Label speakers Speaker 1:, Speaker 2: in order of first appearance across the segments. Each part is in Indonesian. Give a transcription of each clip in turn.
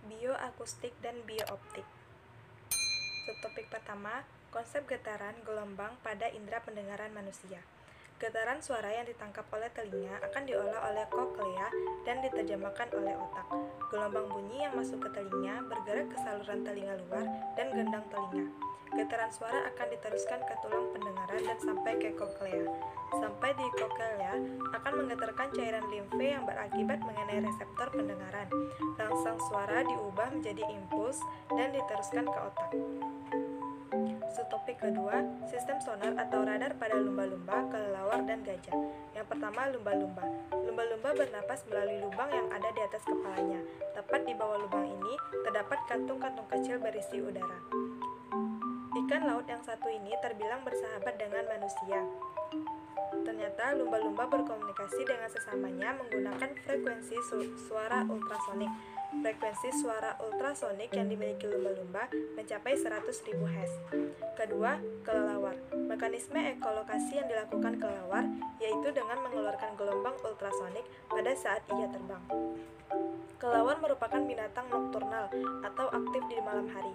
Speaker 1: Bioakustik dan biooptik. Subtopik pertama, konsep getaran gelombang pada indera pendengaran manusia. Getaran suara yang ditangkap oleh telinga akan diolah oleh koklea dan diterjemahkan oleh otak. Gelombang bunyi yang masuk ke telinga bergerak ke saluran telinga luar dan gendang telinga. Getaran suara akan diteruskan ke tulang pendengaran dan sampai ke koklea. Sampai di koklea akan menggetarkan cairan limfe yang berakibat mengenai reseptor pendengaran. Rangsang suara diubah menjadi impuls dan diteruskan ke otak. Subtopik kedua, sistem sonar atau radar pada lumba-lumba, kelelawar, dan gajah. Yang pertama, lumba-lumba. Lumba-lumba bernapas melalui lubang yang ada di atas kepalanya. Tepat di bawah lubang ini, terdapat kantung-kantung kecil berisi udara. Ikan laut yang satu ini terbilang bersahabat dengan manusia. Ternyata lumba-lumba berkomunikasi dengan sesamanya menggunakan frekuensi suara ultrasonik. Frekuensi suara ultrasonik yang dimiliki lumba-lumba mencapai 100.000 Hz. Kedua, kelelawar. Mekanisme ekolokasi yang dilakukan kelelawar yaitu dengan mengeluarkan gelombang ultrasonik pada saat ia terbang. Kelelawar merupakan binatang nokturnal atau aktif di malam hari.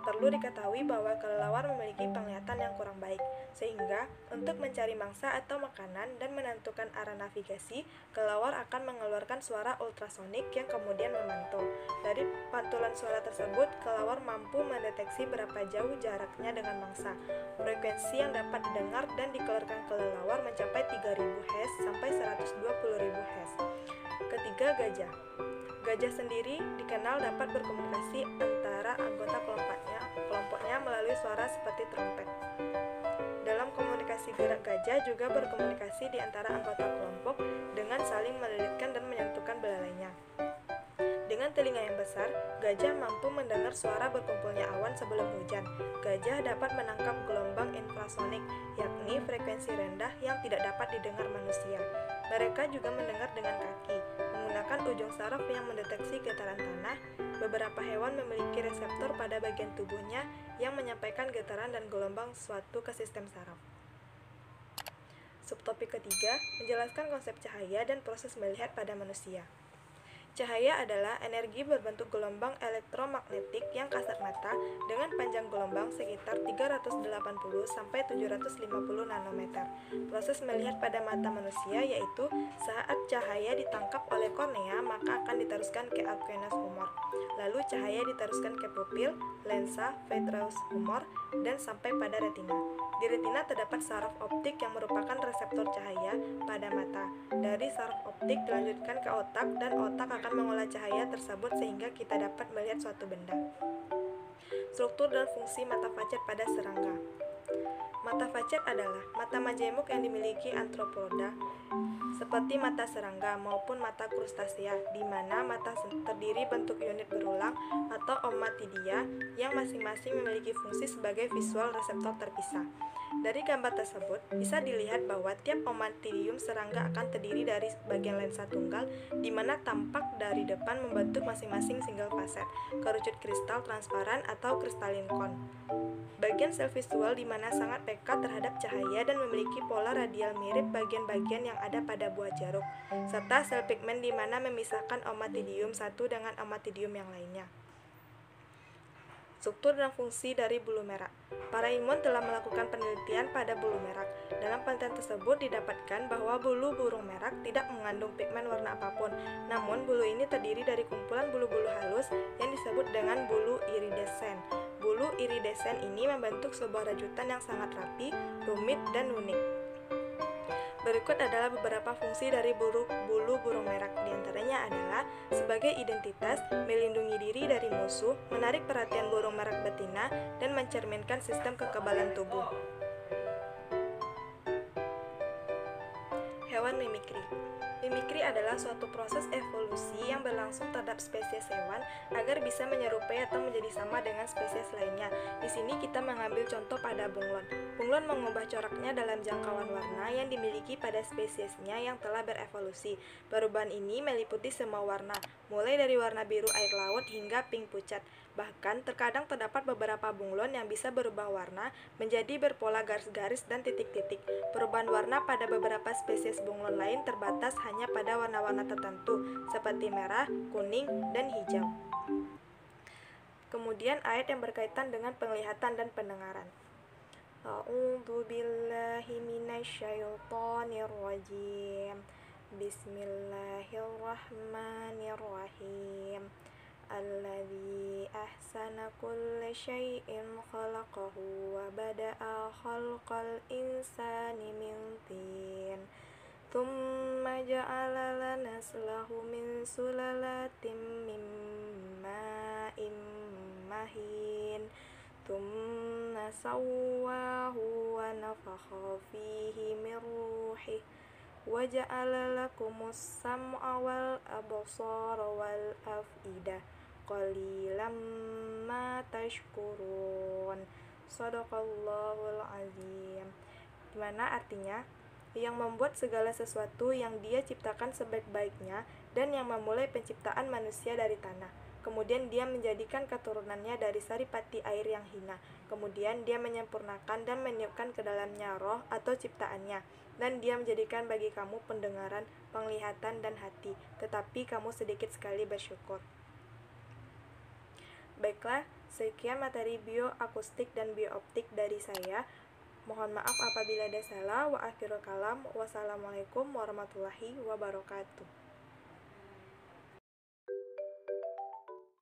Speaker 1: Perlu diketahui bahwa kelelawar memiliki penglihatan yang kurang baik, sehingga untuk mencari mangsa atau makanan dan menentukan arah navigasi, kelelawar akan mengeluarkan suara ultrasonik yang kemudian memantul. Dari pantulan suara tersebut, kelelawar mampu mendeteksi berapa jauh jaraknya dengan mangsa. Frekuensi yang dapat didengar dan dikeluarkan kelelawar mencapai 3.000 Hz sampai 120.000 Hz. Ketiga, gajah. Gajah sendiri dikenal dapat berkomunikasi antara anggota kelompoknya melalui suara seperti trompet. Dalam komunikasi gerak, gajah juga berkomunikasi di antara anggota kelompok dengan saling melilitkan dan menyentuhkan belalainya. Dengan telinga yang besar, gajah mampu mendengar suara berkumpulnya awan sebelum hujan. Gajah dapat menangkap gelombang infrasonik, yakni frekuensi rendah yang tidak dapat didengar manusia. Mereka juga mendengar dengan kaki, menggunakan ujung saraf yang mendeteksi getaran tanah. Beberapa hewan memiliki reseptor pada bagian tubuhnya yang menyampaikan getaran dan gelombang suatu ke sistem saraf. Subtopik ketiga, menjelaskan konsep cahaya dan proses melihat pada manusia. Cahaya adalah energi berbentuk gelombang elektromagnetik yang kasat mata dengan panjang gelombang sekitar 380 sampai 750 nanometer. Proses melihat pada mata manusia yaitu saat cahaya ditangkap oleh kornea maka akan diteruskan ke aqueous humor. Lalu cahaya diteruskan ke pupil, lensa, vitreous humor, dan sampai pada retina. Di retina terdapat saraf optik yang merupakan reseptor cahaya pada mata. Dari saraf optik dilanjutkan ke otak dan otak akan mengolah cahaya tersebut sehingga kita dapat melihat suatu benda. Struktur dan fungsi mata facet pada serangga. Mata facet adalah mata majemuk yang dimiliki arthropoda seperti mata serangga maupun mata krustasea, di mana mata terdiri bentuk unit berulang atau ommatidia yang masing-masing memiliki fungsi sebagai visual reseptor terpisah. Dari gambar tersebut, bisa dilihat bahwa tiap ommatidium serangga akan terdiri dari bagian lensa tunggal, di mana tampak dari depan membentuk masing-masing single facet, kerucut kristal transparan atau kristalin kon. Bagian sel visual di mana sangat peka terhadap cahaya dan memiliki pola radial mirip bagian-bagian yang ada pada buah jeruk, serta sel pigmen di mana memisahkan ommatidium satu dengan ommatidium yang lainnya. Struktur dan fungsi dari bulu merak. Para ilmuwan telah melakukan penelitian pada bulu merak. Dalam penelitian tersebut didapatkan bahwa bulu burung merak tidak mengandung pigmen warna apapun, namun bulu ini terdiri dari kumpulan bulu-bulu halus yang disebut dengan bulu iridesen. Bulu iridesen ini membentuk sebuah rajutan yang sangat rapi, rumit, dan unik. Berikut adalah beberapa fungsi dari bulu burung merak. Di antaranya adalah sebagai identitas, melindungi diri dari musuh, menarik perhatian burung merak betina, dan mencerminkan sistem kekebalan tubuh. Hewan mimikri. Mimikri adalah suatu proses evolusi yang berlangsung terhadap spesies hewan agar bisa menyerupai atau menjadi sama dengan spesies lainnya. Di sini kita mengambil contoh pada bunglon. Bunglon mengubah coraknya dalam jangkauan warna yang dimiliki pada spesiesnya yang telah berevolusi. Perubahan ini meliputi semua warna, mulai dari warna biru air laut hingga pink pucat. Bahkan, terkadang terdapat beberapa bunglon yang bisa berubah warna menjadi berpola garis-garis dan titik-titik. Perubahan warna pada beberapa spesies bunglon lain terbatas hanya pada warna-warna tertentu, seperti merah, kuning, dan hijau. Kemudian ayat yang berkaitan dengan penglihatan dan pendengaran. A'udzu billahi minasyaitonir rajim. Bismillahirrahmanirrahim. Alladzi ahsana kulla syai'in khalaqahu wa bada'a khalqal insani min tin. Tsumma ja'ala naslahu min sulalatin min ma'in mahin. Tsumma sawwahu wa nafakha fihi min ruhih wa ja'ala lakumus sam'a wal absara wal af'idah qalilan ma tashkurun. Shadaqallahul azim. Dimana artinya yang membuat segala sesuatu yang Dia ciptakan sebaik-baiknya dan yang memulai penciptaan manusia dari tanah. Kemudian Dia menjadikan keturunannya dari saripati air yang hina. Kemudian Dia menyempurnakan dan meniupkan ke dalamnya roh atau ciptaannya. Dan Dia menjadikan bagi kamu pendengaran, penglihatan, dan hati. Tetapi kamu sedikit sekali bersyukur. Baiklah, sekian materi bioakustik dan biooptik dari saya. Mohon maaf apabila ada salah. Wa akhirul kalam. Wassalamualaikum warahmatullahi wabarakatuh.